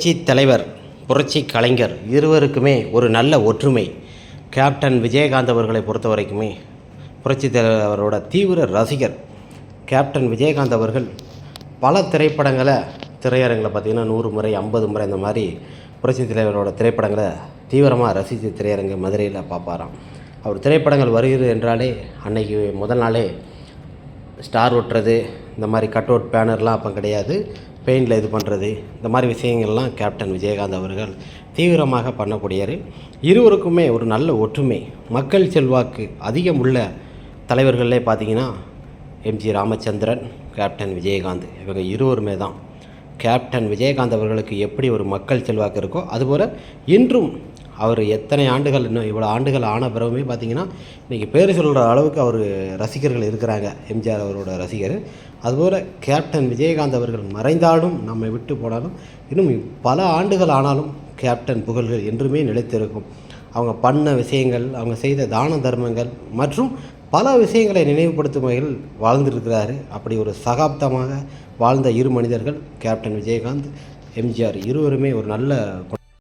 புரட்சி தலைவர், புரட்சி கலைஞர் இருவருக்குமே ஒரு நல்ல ஒற்றுமை. கேப்டன் விஜயகாந்த் அவர்களை பொறுத்த வரைக்குமே புரட்சி தலைவரோட தீவிர ரசிகர். கேப்டன் விஜயகாந்த் அவர்கள் பல திரைப்படங்களை திரையரங்கில் பார்த்திங்கன்னா 100 முறை 50 முறை இந்த மாதிரி புரட்சி தலைவரோட திரைப்படங்களை தீவிரமாக ரசித்து திரையரங்கு மதுரையில் பார்ப்பாராம். அவர் திரைப்படங்கள் வருகிறது என்றாலே அன்னைக்கு முதல் நாளே ஸ்டார் ஒட்டுறது, இந்த மாதிரி கட் அவுட் பேனர்லாம் அப்போ கிடையாது, பெயிண்டில் இது பண்ணுறது, இந்த மாதிரி விஷயங்கள்லாம் கேப்டன் விஜயகாந்த் அவர்கள் தீவிரமாக பண்ணக்கூடியார். இருவருக்குமே ஒரு நல்ல ஒற்றுமை. மக்கள் செல்வாக்கு அதிகம் உள்ள தலைவர்களே பார்த்திங்கன்னா எம்ஜி ராமச்சந்திரன், கேப்டன் விஜயகாந்த், இவங்க இருவருமே தான். கேப்டன் விஜயகாந்த் அவர்களுக்கு எப்படி ஒரு மக்கள் செல்வாக்கு இருக்கோ அதுபோல் இன்றும் அவர் எத்தனை ஆண்டுகள், இன்னும் இவ்வளோ ஆண்டுகள் ஆன பிறகுமே பார்த்திங்கன்னா இன்றைக்கி பேர் சொல்கிற அளவுக்கு அவர் ரசிகர்கள் இருக்கிறாங்க, எம்ஜிஆர் அவரோட ரசிகர். அதுபோல் கேப்டன் விஜயகாந்த் அவர்கள் மறைந்தாலும் நம்மை விட்டு போனாலும் இன்னும் பல ஆண்டுகள் ஆனாலும் கேப்டன் புகழ்கள் என்றுமே நிலைத்திருக்கும். அவங்க பண்ண விஷயங்கள், அவங்க செய்த தான தர்மங்கள் மற்றும் பல விஷயங்களை நினைவுபடுத்தும் வகையில் வாழ்ந்திருக்கிறாரு. அப்படி ஒரு சகாப்தமாக வாழ்ந்த இரு மனிதர்கள் கேப்டன் விஜயகாந்த், எம்ஜிஆர் இருவருமே ஒரு நல்ல